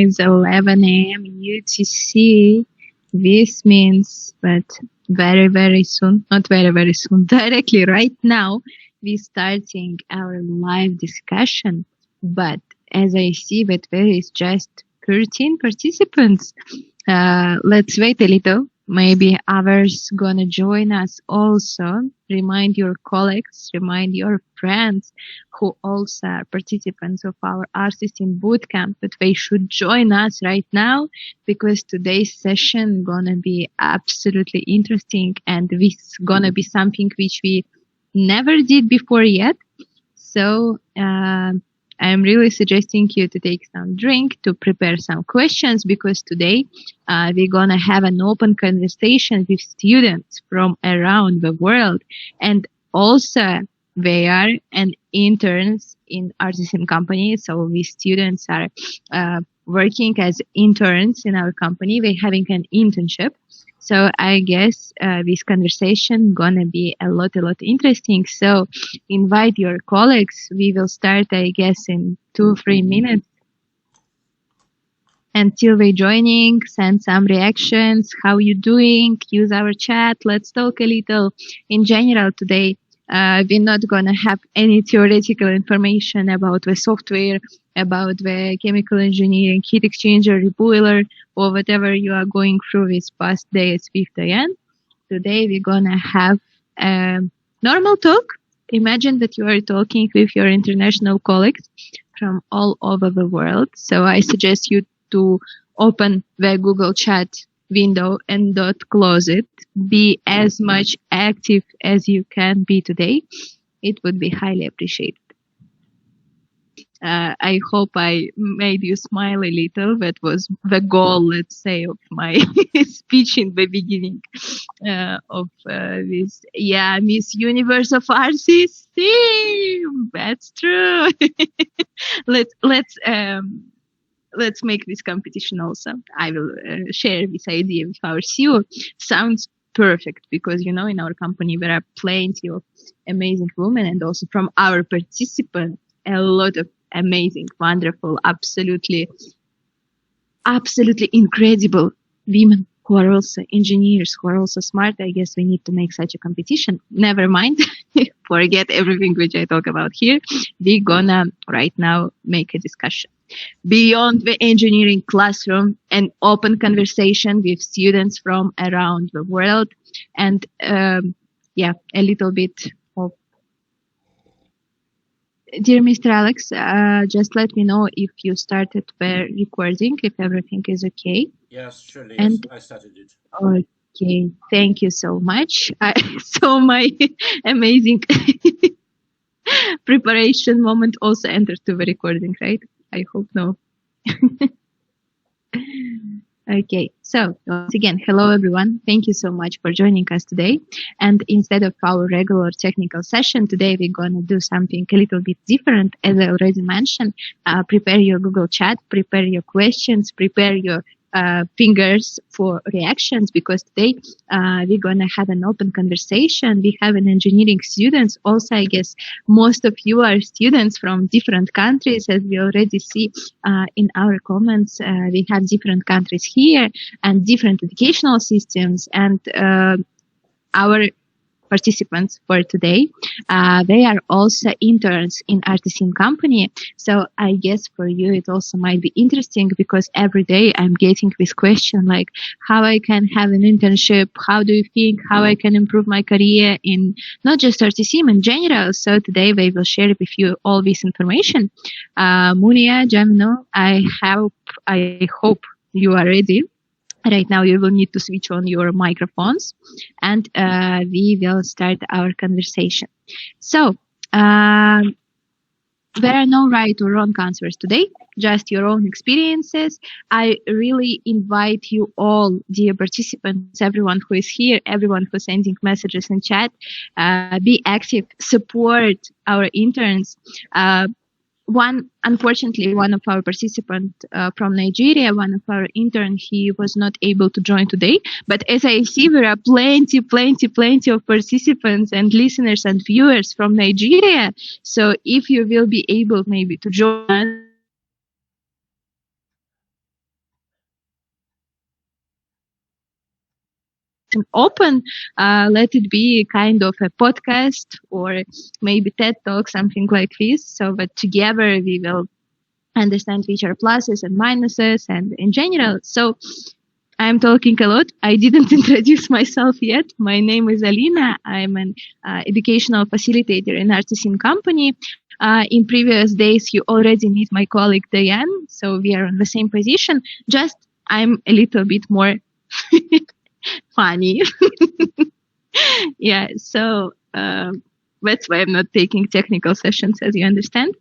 It's 11 a.m. UTC. This means that very, very soon, not very, very soon, directly right now, we're starting our live discussion. But as I see that there is just 13 participants, let's wait a little. Maybe others gonna join us also. Remind your colleagues, remind your friends who also are participants of our RTsim.Bootcamp that they should join us right now, because today's session gonna be absolutely interesting, and this gonna be something which we never did before yet. So I'm really suggesting you to take some drink, to prepare some questions, because today we're gonna have an open conversation with students from around the world, and also they are an interns in RTsim company. So these students are working as interns in our company. They're having an internship. So I guess this conversation gonna be a lot interesting. So invite your colleagues. We will start, I guess, in 2-3 minutes. Until they joining, send some reactions. How you doing? Use our chat. Let's talk a little. In general today, we're not gonna have any theoretical information about the software, about the chemical engineering, heat exchanger, reboiler, or whatever you are going through these past days with Diane. Today we're gonna have a normal talk. Imagine that you are talking with your international colleagues from all over the world. So I suggest you to open the Google Chat window and don't close it. Be as much active as you can be today. It would be highly appreciated. I hope I made you smile a little. That was the goal, let's say, of my speech in the beginning of this. Yeah, Miss Universe of RTsim. That's true. Let's make this competition also. I will share this idea with our CEO. Sounds perfect, because in our company there are plenty of amazing women, and also from our participants a lot of amazing, wonderful, absolutely incredible women who are also engineers, who are also smart. I guess we need to make such a competition. Never mind, forget everything which I talk about here. We're gonna right now make a discussion beyond the engineering classroom, an open conversation with students from around the world, and a little bit of. Dear Mr. Alex, just let me know if you started the recording, if everything is okay. Yes, surely. And I started it. Okay, thank you so much. I saw my amazing preparation moment also entered to the recording, right? I hope no. Okay, so once again, hello everyone. Thank you so much for joining us today. And instead of our regular technical session, today we're going to do something a little bit different. As I already mentioned, prepare your Google Chat, prepare your questions, prepare your fingers for reactions, because today we're going to have an open conversation. We have an engineering students. Also, I guess most of you are students from different countries, as we already see in our comments. We have different countries here and different educational systems, and our participants for today, they are also interns in RTsim company. So I guess for you it also might be interesting, because every day I'm getting this question like how I can have an internship, how do you think, how I can improve my career in not just RTsim in general. So today we will share with you all this information. Munia, Jamino, I hope you are ready. Right now, you will need to switch on your microphones, and we will start our conversation. So, there are no right or wrong answers today, just your own experiences. I really invite you all, dear participants, everyone who is here, everyone who's sending messages in chat, be active, support our interns. Unfortunately, one of our participants from Nigeria, one of our interns, he was not able to join today. But as I see, there are plenty of participants and listeners and viewers from Nigeria. So if you will be able maybe to join open. Let it be kind of a podcast or maybe TED Talk, something like this. So that together we will understand which are pluses and minuses and in general. So I'm talking a lot. I didn't introduce myself yet. My name is Alina. I'm an educational facilitator in RTsim company. In previous days, you already meet my colleague Diane. So we are on the same position. Just I'm a little bit more funny. Yeah. So that's why I'm not taking technical sessions, as you understand.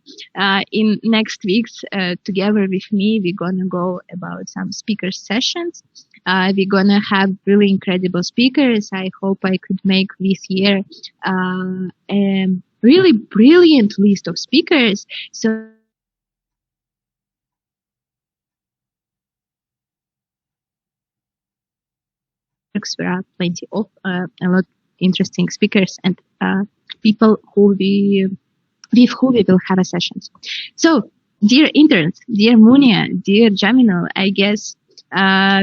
In next weeks, together with me, we're gonna go about some speaker sessions. We're gonna have really incredible speakers. I hope I could make this year a really brilliant list of speakers. So there are plenty of a lot interesting speakers and people with who we will have a sessions. So, dear interns, dear Munia, dear Jamino, I guess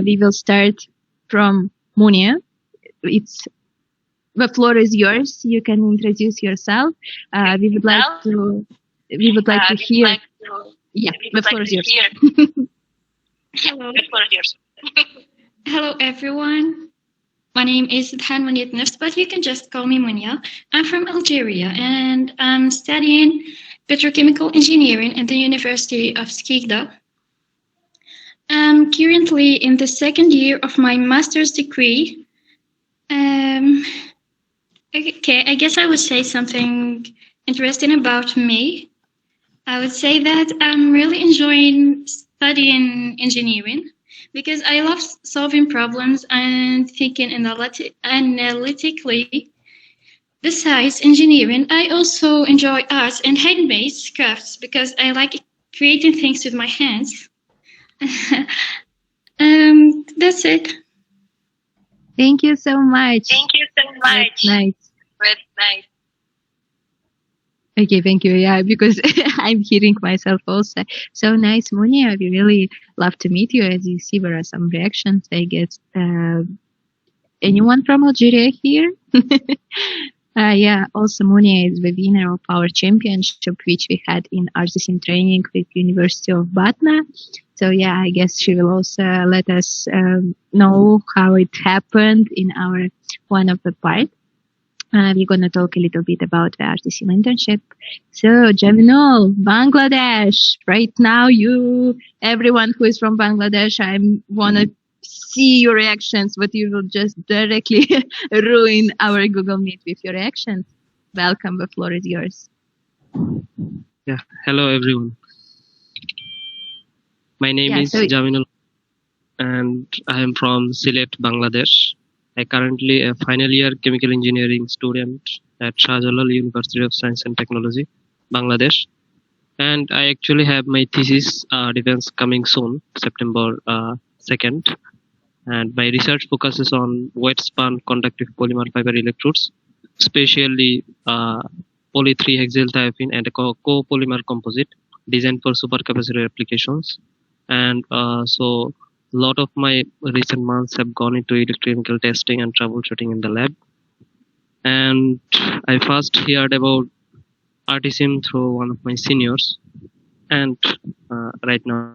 we will start from Munia. The floor is yours. You can introduce yourself. We would like to hear. Yeah, the floor is yours. Hello. Hello, everyone. My name is Munia Nifs, but you can just call me Munia. I'm from Algeria, and I'm studying petrochemical engineering at the University of Skikda. I'm currently in the second year of my master's degree. Okay, I guess I would say something interesting about me. I would say that I'm really enjoying studying engineering because I love solving problems and thinking analytically. Besides engineering, I also enjoy arts and handmade crafts because I like creating things with my hands. That's it. Thank you so much. That's nice. Okay, thank you. Yeah, because I'm hearing myself also. So nice, Munia. We really love to meet you. As you see, there are some reactions. I guess anyone from Algeria here? Yeah, also Munia is the winner of our championship, which we had in RTsim training with University of Batna. So yeah, I guess she will also let us know how it happened in our one of the part. We're going to talk a little bit about the RTsim internship. So, Jaminul, Bangladesh, right now everyone who is from Bangladesh, I want to see your reactions, but you will just directly ruin our Google Meet with your reactions. Welcome, the floor is yours. Yeah, hello everyone. My name is Jaminul and I am from Sylhet, Bangladesh. I currently a final year chemical engineering student at Shahjalal University of Science and Technology, Bangladesh. And I actually have my thesis defense coming soon, September 2nd. And my research focuses on wet span conductive polymer fiber electrodes, especially poly-3-hexylthiophene and a copolymer composite designed for supercapacitor applications. And so a lot of my recent months have gone into electrochemical testing and troubleshooting in the lab. And I first heard about RTsim through one of my seniors. And right now,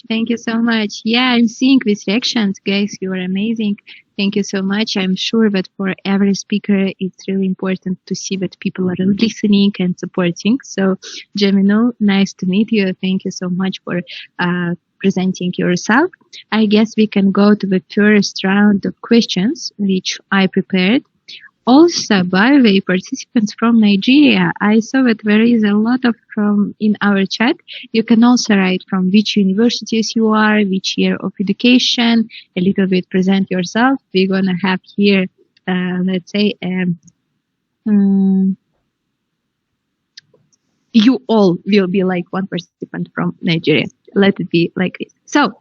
Thank you so much. Yeah, I'm seeing these reactions, guys. You are amazing. Thank you so much. I'm sure that for every speaker, it's really important to see that people are listening and supporting. So, Jamino, nice to meet you. Thank you so much for presenting yourself. I guess we can go to the first round of questions, which I prepared. Also, by the way, participants from Nigeria, I saw that there is a lot of from in our chat. You can also write from which universities you are, which year of education, a little bit present yourself. We're going to have here, let's say, you all will be like one participant from Nigeria. Let it be like this. So,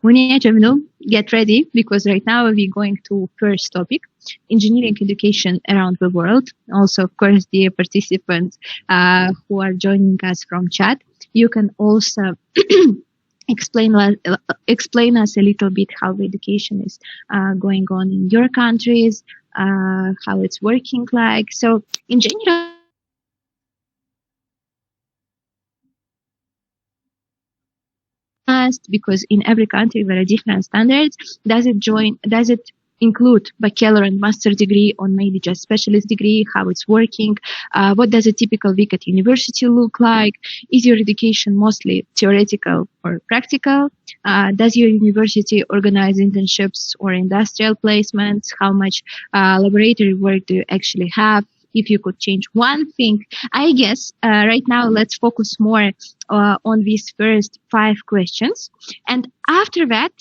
Munia, Jamino, get ready because right now we're going to first topic, engineering education around the world. Also, of course, the participants who are joining us from chat. you can also explain us a little bit how the education is going on in your countries, how it's working like. So in general, because in every country there are different standards. Does it include bachelor and master degree, or maybe just specialist degree? How it's working? What does a typical week at university look like? Is your education mostly theoretical or practical? Does your university organize internships or industrial placements? How much laboratory work do you actually have? If you could change one thing, I guess right now let's focus more on these first 5 questions. And after that,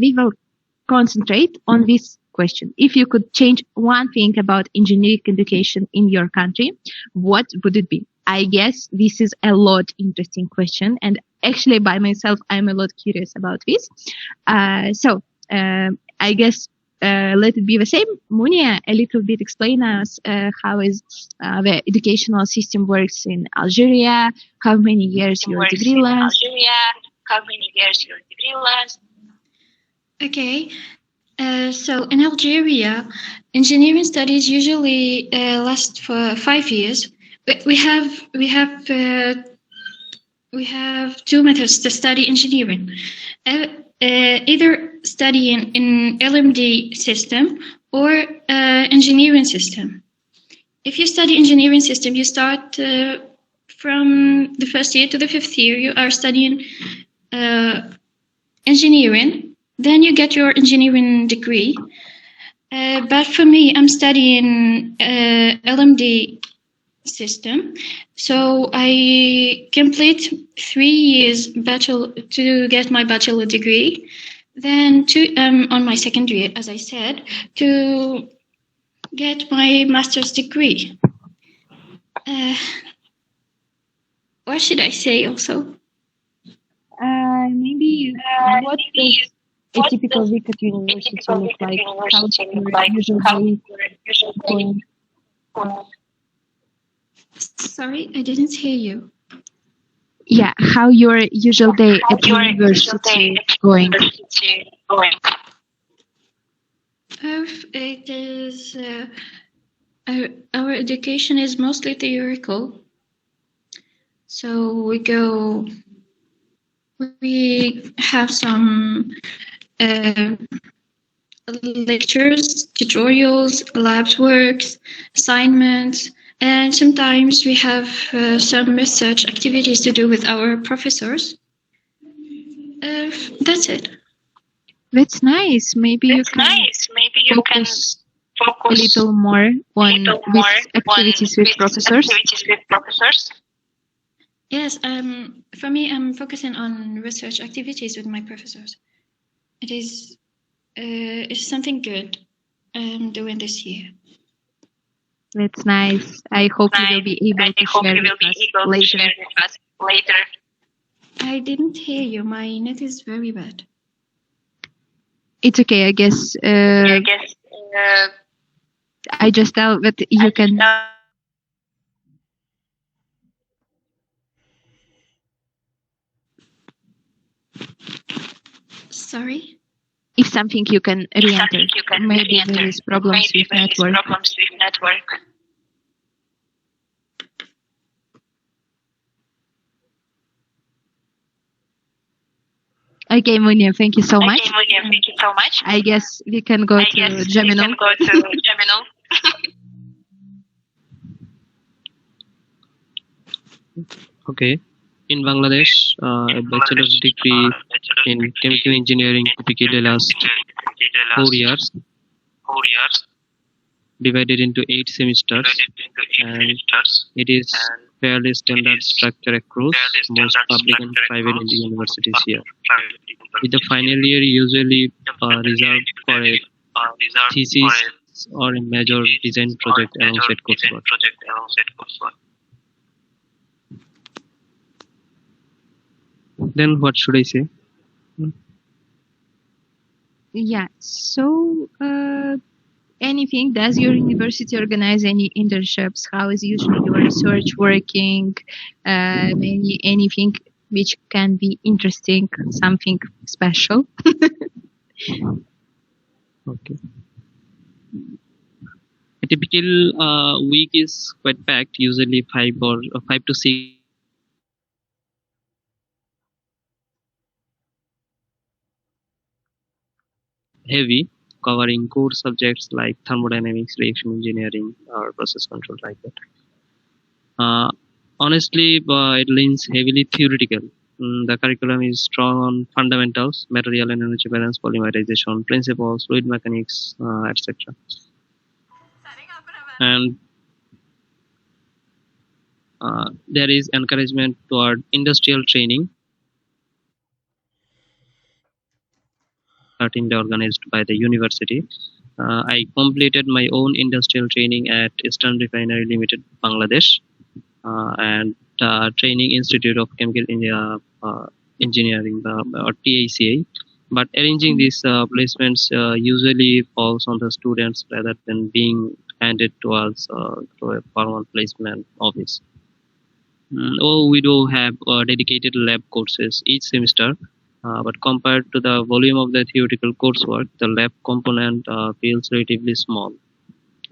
we will concentrate on this question. If you could change one thing about engineering education in your country, what would it be? I guess this is a lot interesting question. And actually by myself, I'm a lot curious about this. So I guess let it be the same. Munia, a little bit explain us how is the educational system works in Algeria, how many years your degree lasts. Okay. So in Algeria, engineering studies usually last for 5 years. We have 2 methods to study engineering. Either studying in LMD system or engineering system. If you study engineering system, you start from the first year to the 5th year. You are studying engineering. Then you get your engineering degree. But for me, I'm studying LMD system. So I complete 3 years to get my bachelor degree. Then on my second year, as I said, to get my master's degree. What should I say also? Maybe what does a typical week at university look like? How your usual day going? Sorry, I didn't hear you. Yeah, how your usual day at university going? It is our education is mostly theoretical. So we have some lectures, tutorials, labs works, assignments, and sometimes we have some research activities to do with our professors. That's it. That's nice. Maybe you can focus a little more on these activities with professors. Yes, for me, I'm focusing on research activities with my professors. It's something good I'm doing this year. That's nice. I hope you will be able to share with us later. I didn't hear you. My net is very bad. It's okay, I guess. I just tell that you can. Sorry? If something you can re-enter. Maybe there is problems with network. Okay, Munia, thank you so much. I guess we can go to Gemini. Okay. In Bangladesh, a bachelor's degree in chemical engineering typically lasts 4 years, divided into 8 semesters, and it is fairly standard structure across most public and private universities here. With the final year usually reserved for a thesis or a major design project alongside coursework. Then what should I say? Yeah, so anything, does your university organize any internships? How is usually your research working? Anything which can be interesting, something special? Okay. A typical week is quite packed, usually 5 to 6 heavy, covering core subjects like thermodynamics, reaction engineering, or process control like that. Honestly, it leans heavily theoretical. The curriculum is strong on fundamentals, material and energy balance, polymerization, principles, fluid mechanics, etc. And there is encouragement toward industrial training, certainly organized by the university. I completed my own industrial training at Eastern Refinery Limited, Bangladesh, and Training Institute of Chemical Engineering, or TACA. But arranging these placements usually falls on the students rather than being handed to us to a formal placement office. We do have dedicated lab courses each semester, but compared to the volume of the theoretical coursework, the lab component feels relatively small,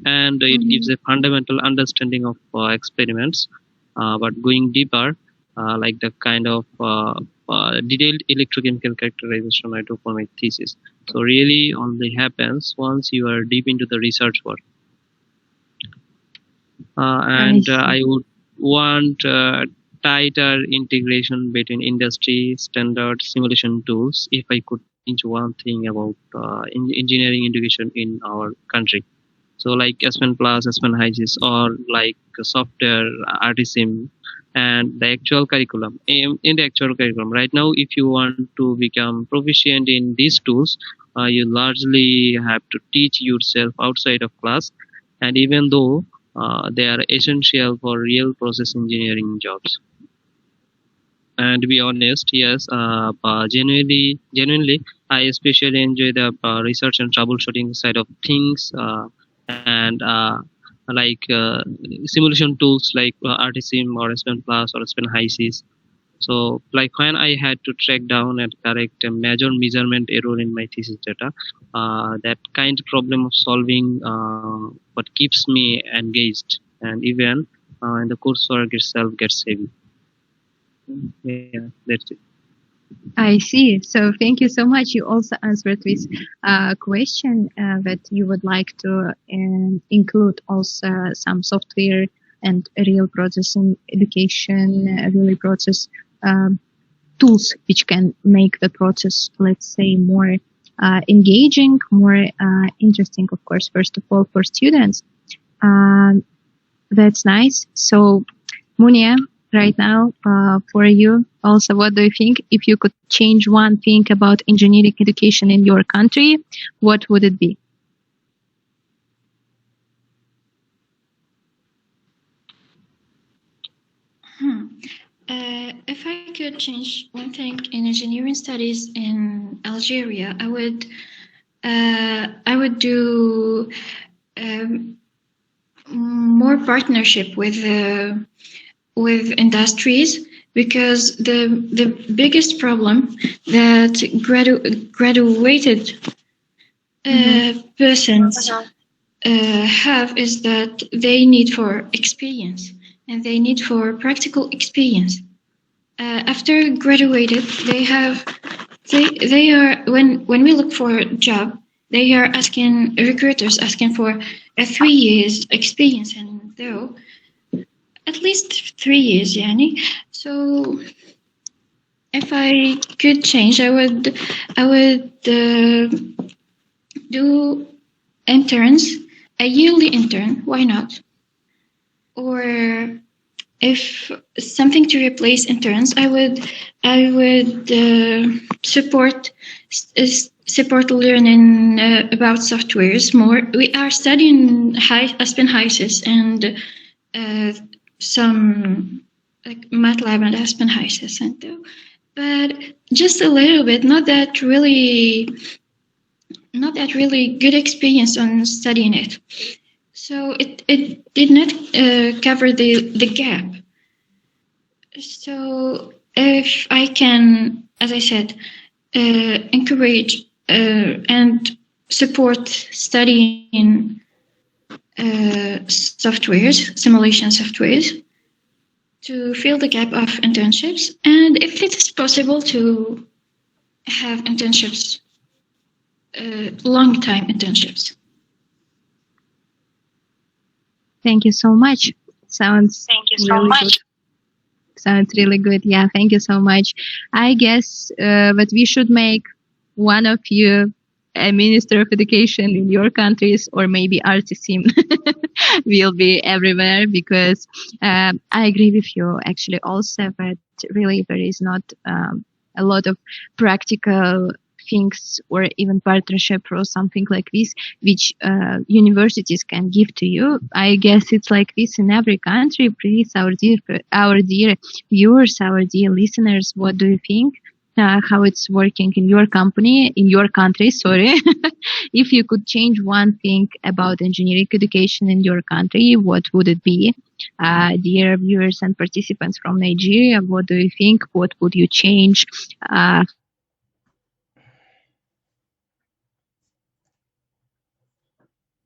and it gives a fundamental understanding of experiments. But going deeper, like the kind of detailed electrochemical characterization I do for my thesis, so really only happens once you are deep into the research work. And I would want tighter integration between industry standard simulation tools if I could change one thing about engineering education in our country. So like S1 Plus, S1 Hysis, or like software RTsim, and the actual curriculum. In the actual curriculum, right now, if you want to become proficient in these tools, you largely have to teach yourself outside of class, and even though they are essential for real process engineering jobs. And to be honest, yes, genuinely, I especially enjoy the research and troubleshooting side of things, and like simulation tools like RTSIM or S1 Plus or S1 HYSYS. So, like when I had to track down and correct a major measurement error in my thesis data, that kind of problem of solving what keeps me engaged, and even in the coursework itself gets heavy. Yeah, that's it. I see. So thank you so much. You also answered this question that you would like to include also some software and real processing education, really process tools which can make the process, let's say, more engaging, more interesting, of course, first of all, for students. That's nice. So, Munia, right now, for you, also, what do you think? If you could change one thing about engineering education in your country, what would it be? If I could change one thing in engineering studies in Algeria, I would do more partnership with industries, because the biggest problem that graduated persons have is that they need for experience, and they need for practical experience. After graduated, they are when we look for a job, they are asking recruiters asking for a 3 years experience, and though at least 3 years, yani. So if I could change, I would do interns, a yearly intern. Why not? Or if something to replace interns, I would support learning about softwares more. We are studying S1 HYSYS and some like MATLAB and S1 HYSYS, but just a little bit, not that really good experience on studying it. So it did not cover the gap. So if I can, as I said, encourage and support studying softwares, simulation softwares, to fill the gap of internships, and if it is possible to have internships, long time internships. Thank you so much. Sounds really good. Sounds really good. Yeah, thank you so much. I guess but we should make one of you a Minister of Education in your countries, or maybe RTsim will be everywhere, because I agree with you actually also, but really there is not a lot of practical things or even partnership or something like this which universities can give to you. I guess it's like this in every country. Please, our dear viewers, our dear listeners, what do you think? How it's working in your company, in your country, sorry. If you could change one thing about engineering education in your country, what would it be? Dear viewers and participants from Nigeria, what do you think? What would you change?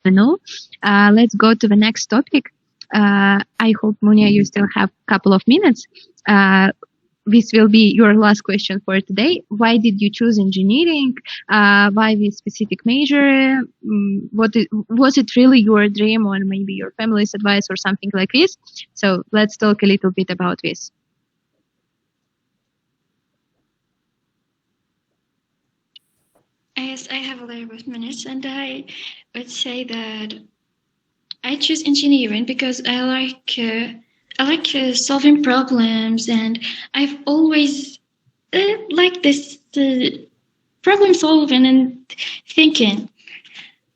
Let's go to the next topic. I hope, Munia, you still have a couple of minutes. This will be your last question for today. Why did you choose engineering? Why this specific major? Was it really your dream, or maybe your family's advice or something like this? So let's talk a little bit about this. Yes, I have a little bit of minutes, and I would say that I choose engineering because I like solving problems, and I've always liked this problem solving and thinking.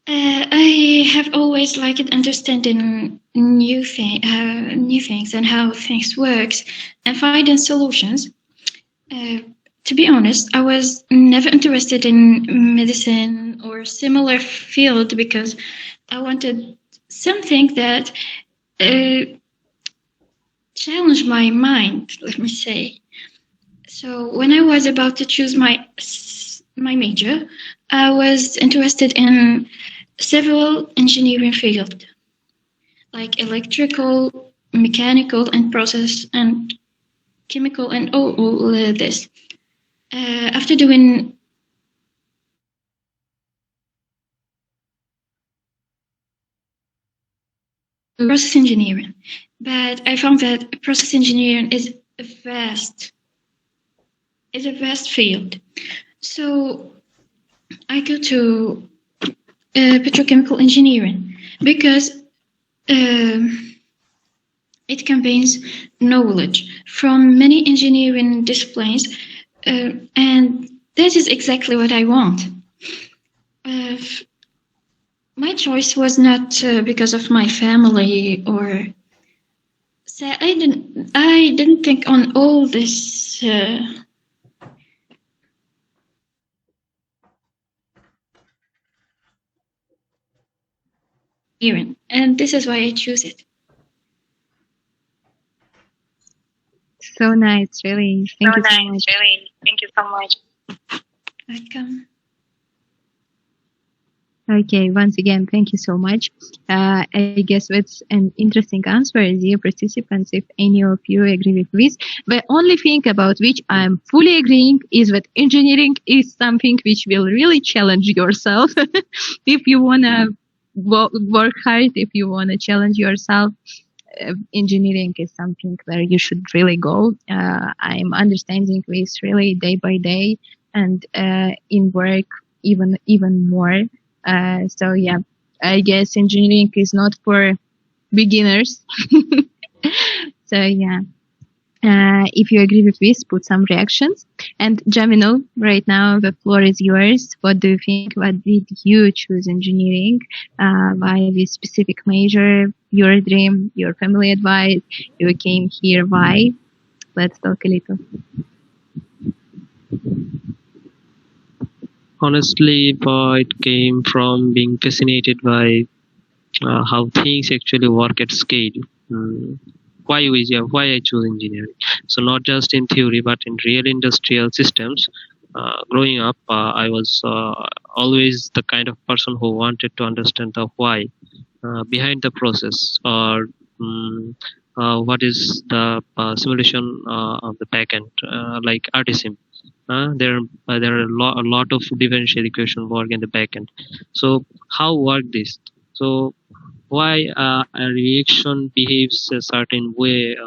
I have always liked understanding new things and how things works and finding solutions. To be honest, I was never interested in medicine or similar field because I wanted something that challenged my mind, let me say. So when I was about to choose my major, I was interested in several engineering fields, like electrical, mechanical, and process, and chemical, and all this. After doing process engineering, but I found that process engineering is a vast field. So I go to petrochemical engineering because it combines knowledge from many engineering disciplines, and that is exactly what I want. My choice was not because of my family, or so I didn't think on all this. And this is why I choose it. So nice, really. Thank you so much. Thank you so much. Welcome. Okay, once again, thank you so much. I guess that's an interesting answer, dear participants, if any of you agree with this. The only thing about which I'm fully agreeing is that engineering is something which will really challenge yourself. If you want to work hard, if you want to challenge yourself, engineering is something where you should really go. I'm understanding this really day by day, and in work even more. So yeah, I guess engineering is not for beginners. So yeah, if you agree with this, put some reactions. And Jamino, right now the floor is yours. What do you think? What did you choose engineering? Why this specific major? Your dream, your family advice? You came here. Why? Let's talk a little. Honestly, it came from being fascinated by how things actually work at scale. why I choose engineering. So not just in theory, but in real industrial systems. Growing up, I was always the kind of person who wanted to understand the why behind the process, or what is the simulation of the backend, like RTsim. There are a lot of differential equation work in the backend. So how work this? So why a reaction behaves a certain way,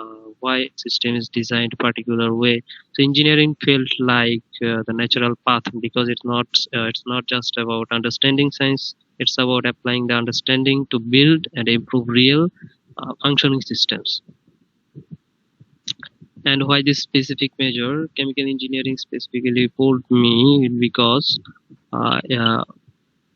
why system is designed a particular way. So engineering felt like the natural path, because it's not just about understanding science, it's about applying the understanding to build and improve real functioning systems. And why this specific major, chemical engineering specifically pulled me, because yeah,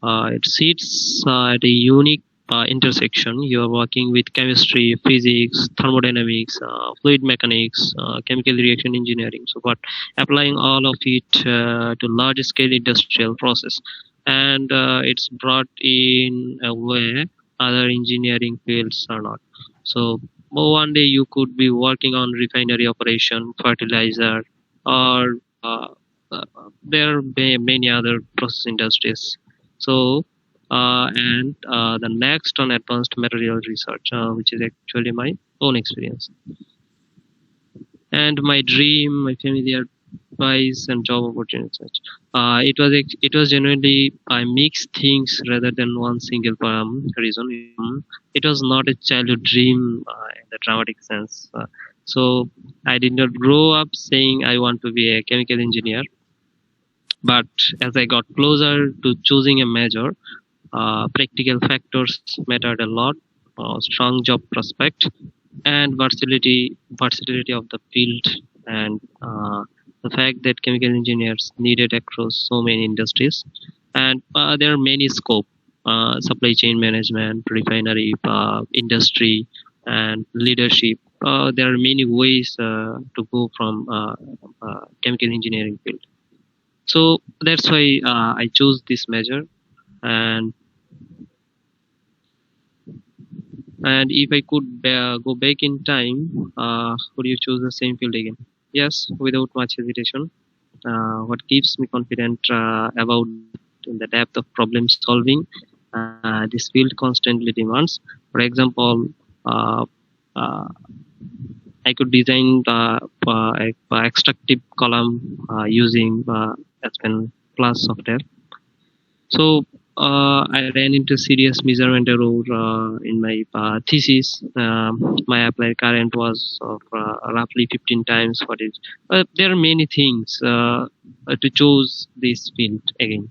it sits at a unique intersection. You are working with chemistry, physics, thermodynamics, fluid mechanics, chemical reaction engineering. So, but applying all of it to large-scale industrial process, and it's brought in a way other engineering fields are not. So, one day you could be working on refinery operation, fertilizer, or there are many other process industries. So, and the next on advanced material research, which is actually my own experience. And my dream, my familiar advice and job opportunities. It was genuinely I mixed things rather than one single reason. It was not a childhood dream in the dramatic sense. So I did not grow up saying I want to be a chemical engineer. But as I got closer to choosing a major, practical factors mattered a lot. Strong job prospect and versatility of the field, and the fact that chemical engineers needed across so many industries, and there are many scope: supply chain management, refinery, industry, and leadership. There are many ways to go from chemical engineering field. So that's why I chose this major. and And if I could go back in time, would you choose the same field again? Yes, without much hesitation. What keeps me confident about in the depth of problem solving this field constantly demands. For example, uh, uh, I could design extractive column using Aspen Plus software. So I ran into serious measurement error in my thesis. My applied current was of roughly 15 times what is. There are many things to choose this field again.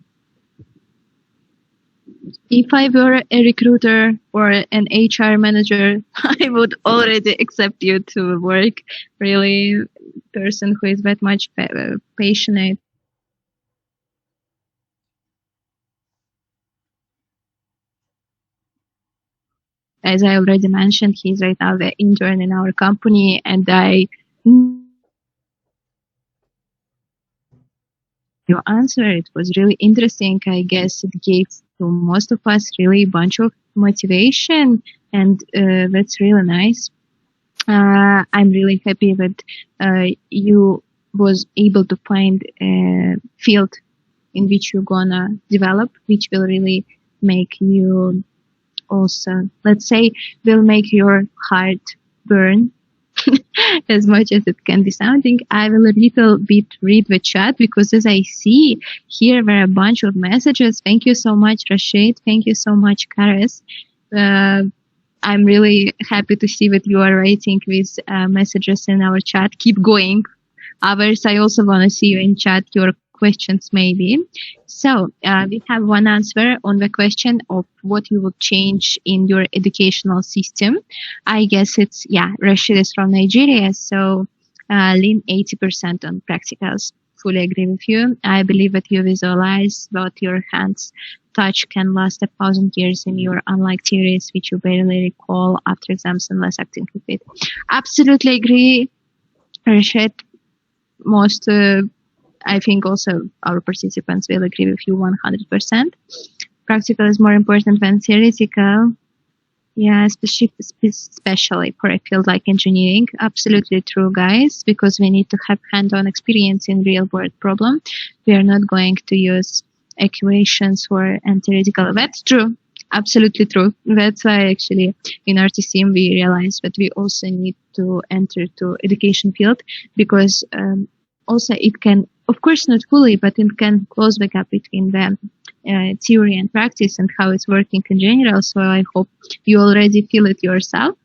If I were a recruiter or an HR manager, I would already accept you to work. Really, person who is that much passionate. As I already mentioned, he's right now the intern in our company, and your answer, it was really interesting. I guess it gave to most of us really a bunch of motivation, and that's really nice. I'm really happy that you was able to find a field in which you're gonna develop, which will really make you also, let's say, will make your heart burn as much as it can be sounding. I will a little bit read the chat, because as I see here there are a bunch of messages. Thank you so much, Rashid. Thank you so much, Karis. I'm really happy to see that you are writing these messages in our chat. Keep going. Others, I also want to see you in chat, your questions maybe. So we have one answer on the question of what you would change in your educational system. I guess it's, Rashid is from Nigeria, so lean 80% on practicals. Fully agree with you. I believe that you visualize what your hands touch can last 1,000 years in your unlike theories, which you barely recall after exams unless acting with it. Absolutely agree, Rashid. Most, I think also our participants will agree with you 100%. Practical is more important than theoretical. Yeah, especially for a field like engineering. Absolutely true, guys, because we need to have hands-on experience in real-world problem. We are not going to use equations and theoretical. That's true. Absolutely true. That's why actually in RTsim we realized that we also need to enter to education field because also it can, of course, not fully, but it can close the gap between the theory and practice and how it's working in general. So I hope you already feel it yourself.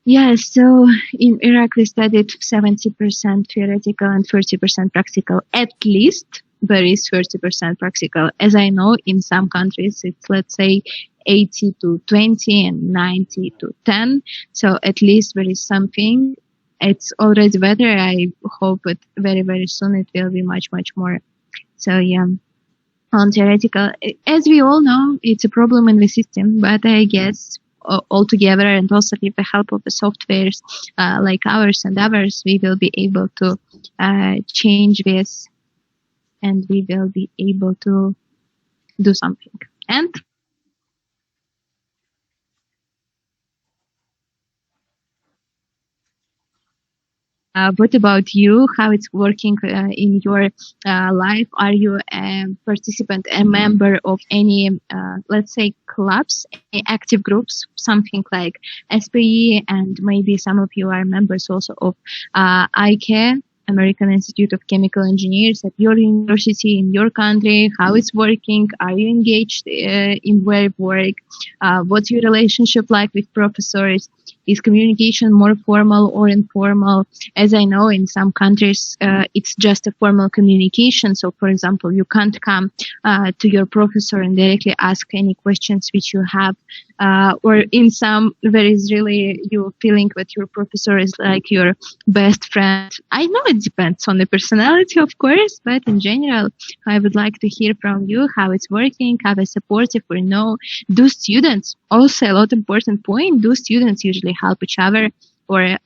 Yeah, so in Iraq we studied 70% theoretical and 30% practical. At least there is 30% practical. As I know, in some countries it's, let's say, 80 to 20 and 90 to 10. So at least there is something. It's already better. I hope that very, very soon it will be much, much more. So yeah, on theoretical, as we all know, it's a problem in the system, but I guess altogether and also with the help of the softwares like ours and others, we will be able to change this and we will be able to do something. And what about you? How it's working in your life? Are you a participant, a member of any, let's say, clubs, active groups, something like SPE, and maybe some of you are members also of ICAE, American Institute of Chemical Engineers, at your university, in your country? How it's working? Are you engaged in where you work? What's your relationship like with professors? Is communication more formal or informal? As I know, in some countries, it's just a formal communication. So, for example, you can't come to your professor and directly ask any questions which you have. Or in some, there is really you feeling that your professor is like your best friend. I know it depends on the personality, of course, but in general, I would like to hear from you how it's working, how it's supportive or no. Do students, also a lot important point, do students usually help each other, or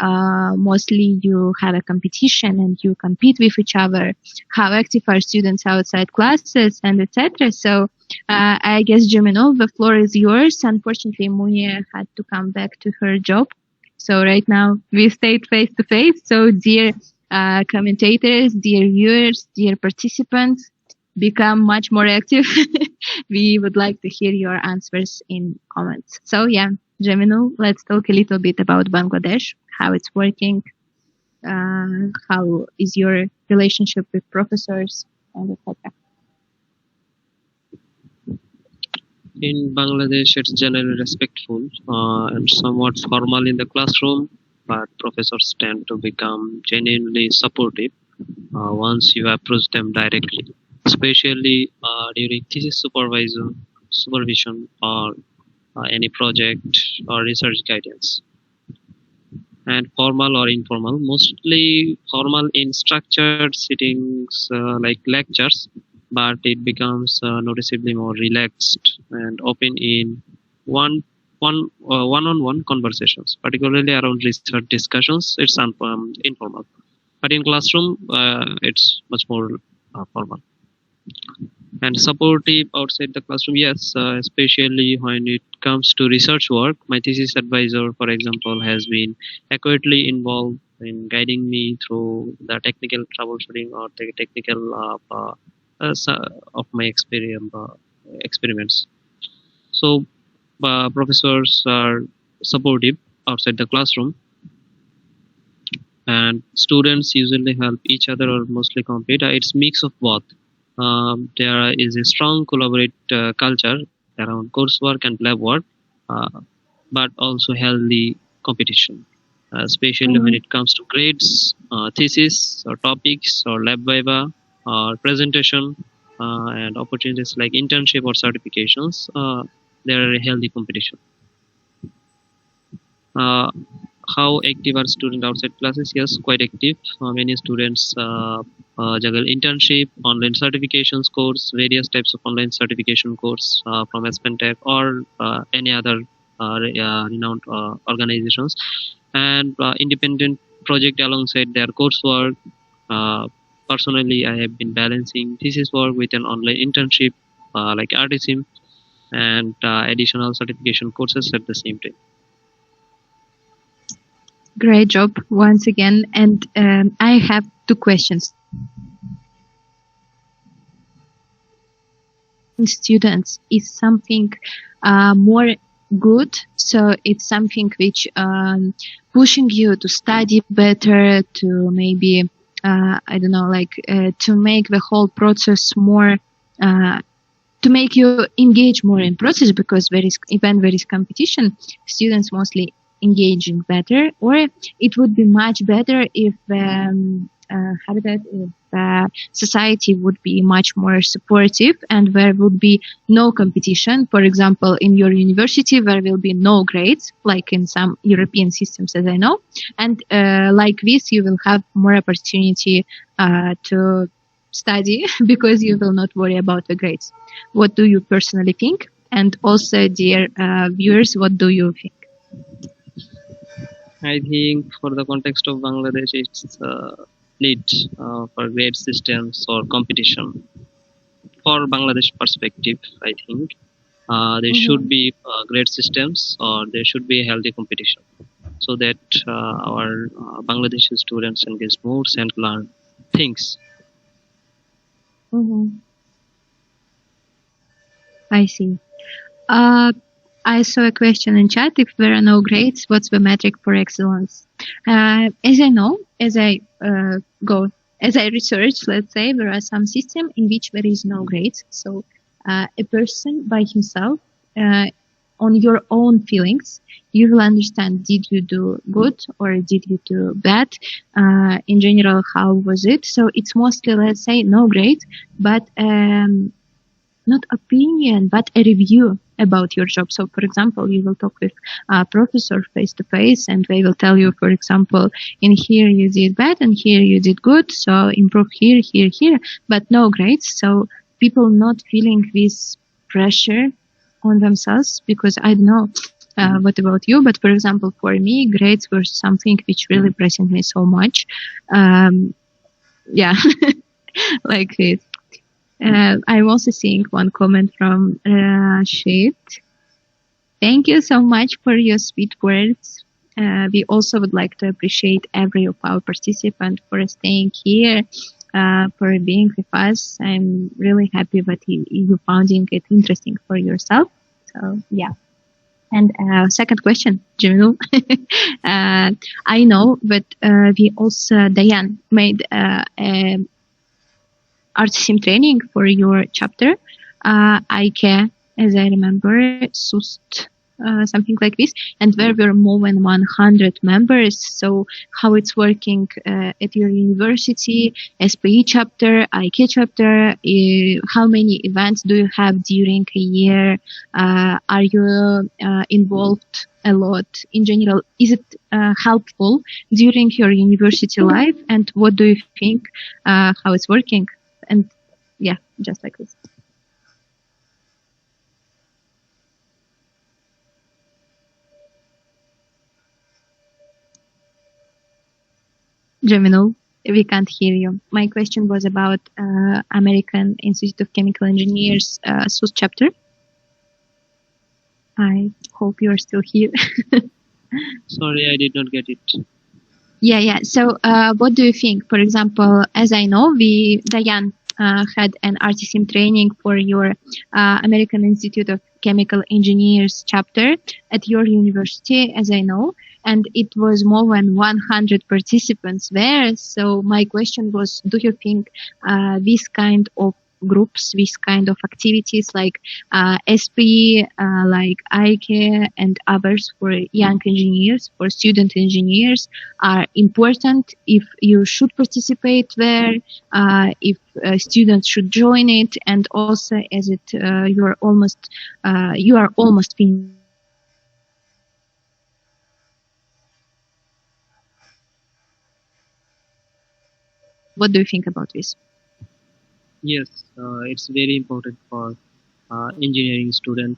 mostly you have a competition and you compete with each other? How active are students outside classes and etc. So I guess, Jimeno, the floor is yours. Unfortunately, Munia had to come back to her job. So right now we stayed face to face. So dear commentators, dear viewers, dear participants, become much more active. We would like to hear your answers in comments. So yeah, Jimeno, let's talk a little bit about Bangladesh, how it's working, how is your relationship with professors, and etc. In Bangladesh, it's generally respectful and somewhat formal in the classroom, but professors tend to become genuinely supportive once you approach them directly, especially during thesis supervision or any project or research guidance. And formal or informal, mostly formal in structured sittings like lectures, but it becomes noticeably more relaxed and open in one-on-one conversations, particularly around research discussions. It's informal, but in classroom it's much more formal. And supportive outside the classroom, yes, especially when it comes to research work. My thesis advisor, for example, has been accurately involved in guiding me through the technical troubleshooting or the technical of my experiments. So professors are supportive outside the classroom, and students usually help each other or mostly compete. It's mix of both. There is a strong collaborate culture around coursework and lab work, uh, but also healthy competition, especially when it comes to grades, thesis, or topics, or lab viva, or presentation, and opportunities like internship or certifications. There are a healthy competition. How active are students outside classes? Yes, quite active. Many students juggle internship, online certifications course, various types of online certification course from Spentech or any other renowned organizations, and independent project alongside their coursework. Personally, I have been balancing thesis work with an online internship like RTsim. and additional certification courses at the same time. Great job once again. And I have two questions. Students is something more good, so it's something which pushing you to study better, to maybe I don't know, like to make the whole process more to make you engage more in process, because there is competition, students mostly engaging better, or it would be much better if society would be much more supportive and there would be no competition. For example, in your university there will be no grades like in some European systems, as I know, and like this you will have more opportunity to study because you will not worry about the grades. What do you personally think? And also, dear viewers, what do you think? I think for the context of Bangladesh, it's need for grade systems or competition. For Bangladesh perspective, I think there should be grade systems, or there should be a healthy competition, so that our Bangladeshi students engage more and learn things. I see. I saw a question in chat. If there are no grades, what's the metric for excellence? As I know, as I research, let's say, there are some systems in which there is no grades. So a person by himself, on your own feelings, you will understand, did you do good or did you do bad? In general, how was it? So it's mostly, let's say, no grades, but not opinion, but a review about your job. So, for example, you will talk with a professor face to face, and they will tell you, for example, in here you did bad, and here you did good. So improve here, here, here, but no grades. So people not feeling this pressure on themselves, because I don't know what about you, but for example, for me, grades were something which really pressured me so much. Yeah, like this. I'm also seeing one comment from Rashid. Thank you so much for your sweet words. We also would like to appreciate every of our participants for staying here, for being with us. I'm really happy that you finding it interesting for yourself. So yeah. And second question, Jamil. I know that we also, Diane, made RTsim training for your chapter. IK, as I remember, SUST, something like this. And there were more than 100 members. So how it's working at your university, SPE chapter, IK chapter, how many events do you have during a year? Are you involved a lot in general? Is it helpful during your university life? And what do you think how it's working? And yeah, just like this. Gemino, we can't hear you. My question was about American Institute of Chemical Engineers SUS chapter. I hope you're still here. Sorry, I did not get it. Yeah. So what do you think? For example, as I know, Diane had an RTsim training for your American Institute of Chemical Engineers chapter at your university, as I know, and it was more than 100 participants there. So my question was, do you think this kind of groups, this kind of activities like SPE, like ICARE and others for young engineers, for student engineers are important, if you should participate there, if students should join it, and also as it you are almost finished. What do you think about this? Yes, it's very important for engineering student,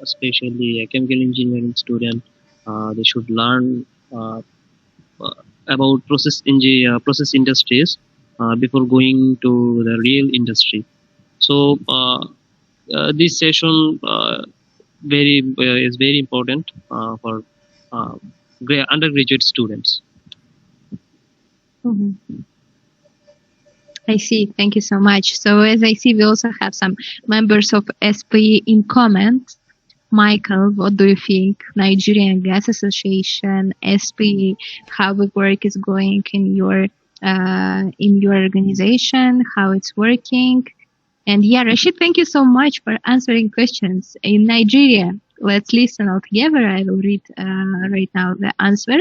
especially a chemical engineering student. They should learn about process industries before going to the real industry. So this session is very important for uh, undergraduate students. Mhm. I see. Thank you so much. So as I see, we also have some members of SP in comment. Michael, what do you think? Nigerian Gas Association, SP, how the work is going in your organization, how it's working? And yeah, Rashid, thank you so much for answering questions. In Nigeria, let's listen all together. I will read right now the answer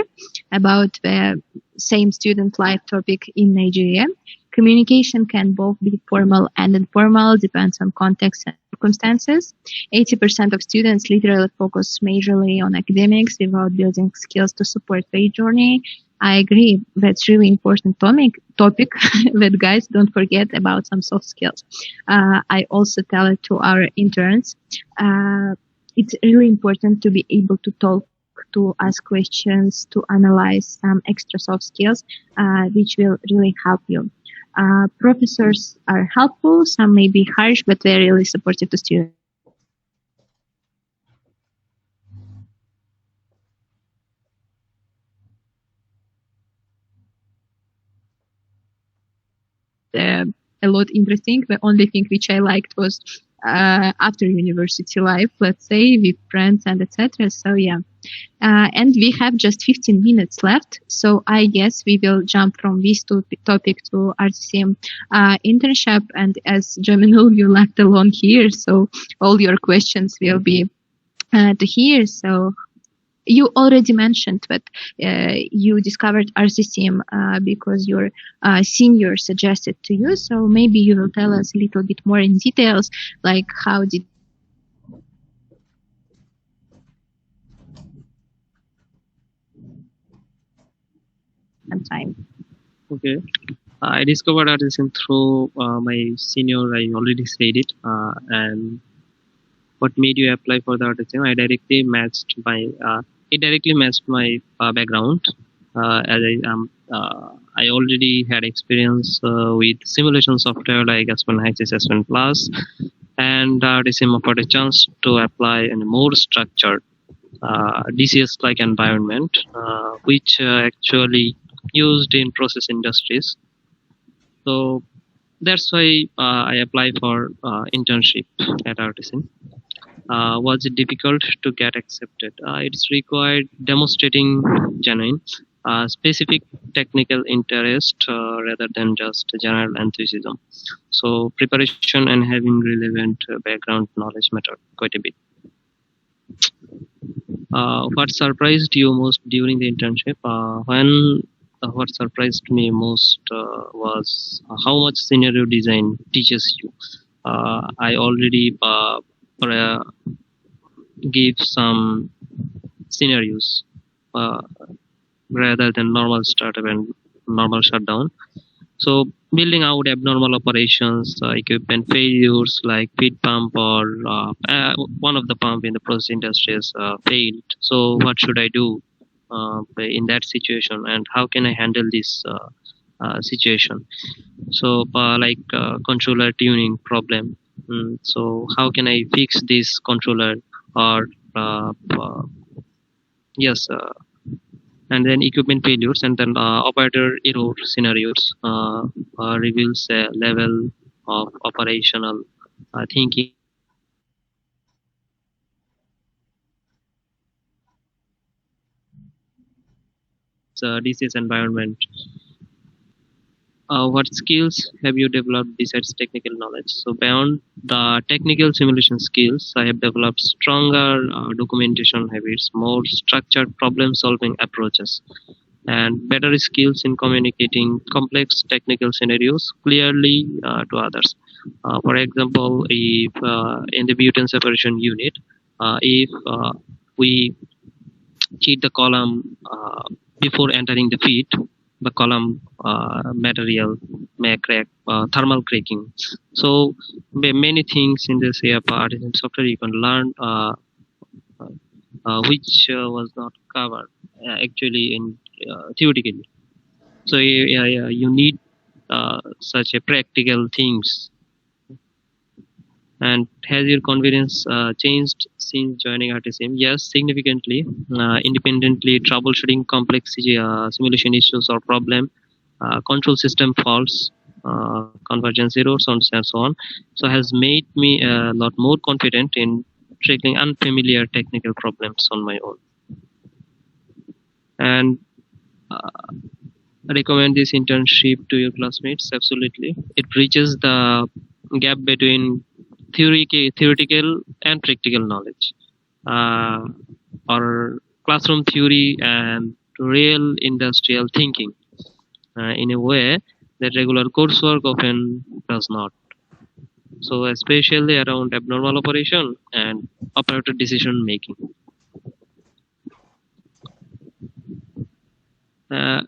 about the same student life topic in Nigeria. Communication can both be formal and informal, depends on context and circumstances. 80% of students literally focus majorly on academics without building skills to support their journey. I agree. That's really important topic that guys don't forget about some soft skills. I also tell it to our interns. It's really important to be able to talk, to ask questions, to analyze some extra soft skills, which will really help you. Professors are helpful. Some may be harsh, but they're really supportive to students. A lot interesting. The only thing which I liked was after university life, let's say, with friends and etc. So yeah. And we have just 15 minutes left. So I guess we will jump from this topic to RTsim internship. And as Jaminul, you left alone here. So all your questions will be to here. So you already mentioned that you discovered RTsim because your senior suggested to you. So maybe you will tell us a little bit more in details, like how did time. Okay. I discovered RTsim through my senior. I already said it. And what made you apply for the RTsim? It directly matched my background. As I already had experience with simulation software like S1 Axis, S1 Plus, and RTsim offered a chance to apply in a more structured DCS-like environment, which actually used in process industries. So that's why I applied for internship at RTsim. Was it difficult to get accepted? It's required demonstrating genuine, specific technical interest rather than just general enthusiasm. So preparation and having relevant background knowledge matter quite a bit. What surprised you most during the internship? What surprised me most was how much scenario design teaches you. I already gave some scenarios rather than normal startup and normal shutdown. So building out abnormal operations, equipment failures like feed pump or one of the pump in the process industries failed. So what should I do in that situation, and how can I handle this situation? So controller tuning problem. So how can I fix this controller or yes, and then equipment failures, and then operator error scenarios reveals a level of operational thinking. DCS environment. What skills have you developed besides technical knowledge? So beyond the technical simulation skills, I have developed stronger documentation habits, more structured problem-solving approaches, and better skills in communicating complex technical scenarios clearly to others. For example, if in the butane separation unit, if we cheat the column before entering the feed, the column material may crack, thermal cracking. So many things in this part in software you can learn which was not covered actually in theoretically. So you need such a practical things. And has your confidence changed since joining RTsim? Yes, significantly. Independently troubleshooting complex simulation issues or problem, control system faults, convergence errors, and so on. So has made me a lot more confident in tackling unfamiliar technical problems on my own. And recommend this internship to your classmates. Absolutely, it bridges the gap between theoretical and practical knowledge, uh, or classroom theory and real industrial thinking, in a way that regular coursework often does not. So especially around abnormal operation and operator decision making.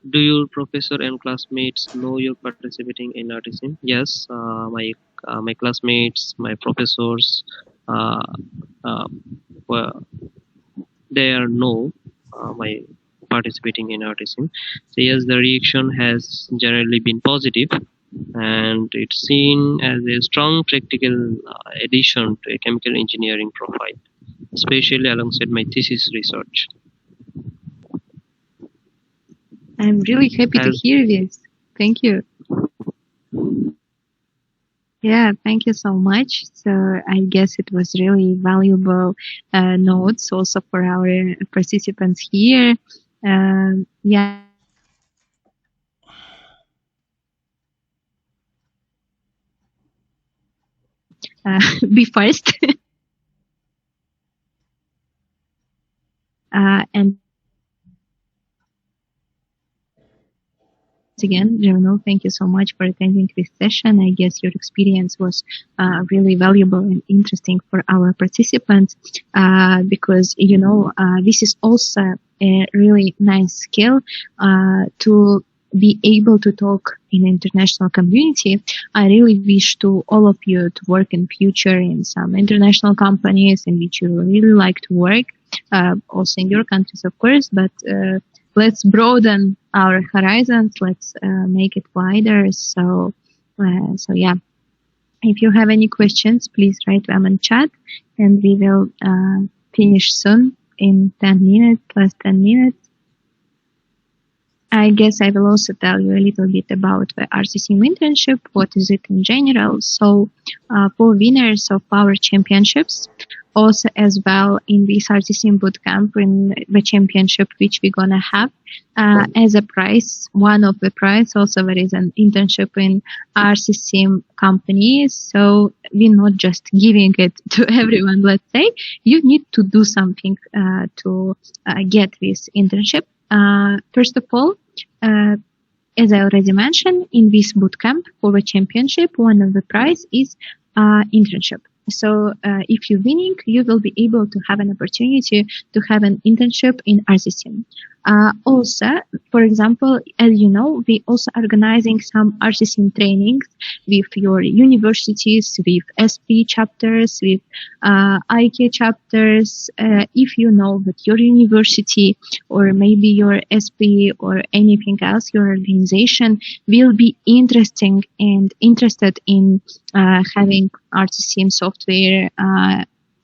Do your professor and classmates know you're participating in RTsim? Yes, my classmates, my professors, uh, uh, well, they are know my participating in RTsim. So yes, the reaction has generally been positive, and it's seen as a strong practical addition to a chemical engineering profile, especially alongside my thesis research. I'm really happy to hear this. Thank you. Yeah, thank you so much. So I guess it was really valuable notes also for our participants here. Yeah. Be first. And again, Jono, thank you so much for attending this session. I guess your experience was really valuable and interesting for our participants because, this is also a really nice skill to be able to talk in international community. I really wish to all of you to work in future in some international companies in which you really like to work, also in your countries, of course, but let's broaden our horizons. Let's make it wider. So yeah. If you have any questions, please write them in chat, and we will finish soon in 10 minutes, less 10 minutes. I guess I will also tell you a little bit about the RTsim internship. What is it in general? So for winners of our championships, also as well in this RTsim.Bootcamp, in the championship which we're gonna have as a prize, one of the prize, also there is an internship in RTsim companies. So we're not just giving it to everyone, let's say. You need to do something to get this internship. First of all, as I already mentioned, in this bootcamp for the championship, one of the prize is internship. So if you're winning, you will be able to have an opportunity to have an internship in RTsim. Also, for example, as you know, we also organizing some RTsim trainings with your universities, with SP chapters, with IK chapters. If you know that your university or maybe your SP or anything else, your organization will be interested in having RTsim software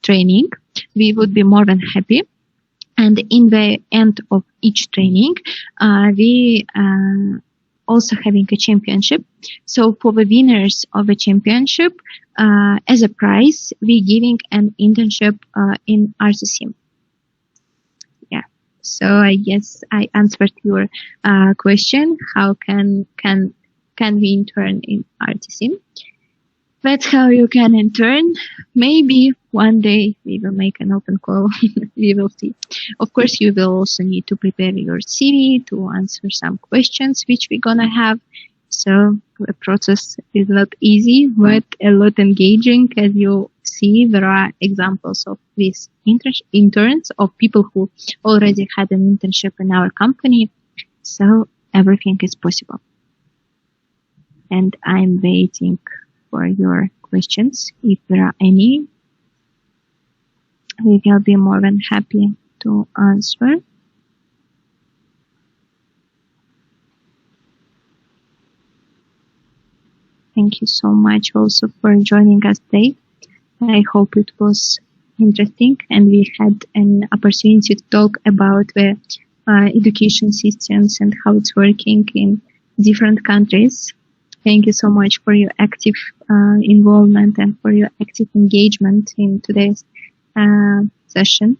training, we would be more than happy. And in the end of each training, we also having a championship. So for the winners of the championship, as a prize, we giving an internship in RTsim. Yeah. So I guess I answered your question. How can we intern in RTsim? That's how you can intern. Maybe one day we will make an open call. We will see. Of course, you will also need to prepare your CV to answer some questions which we're gonna have. So the process is not easy, but a lot engaging. As you see, there are examples of these interns, of people who already had an internship in our company. So everything is possible. And I'm waiting for your questions. If there are any, we will be more than happy to answer. Thank you so much also for joining us today. I hope it was interesting, and we had an opportunity to talk about the education systems and how it's working in different countries. Thank you so much for your active involvement and for your active engagement in today's session.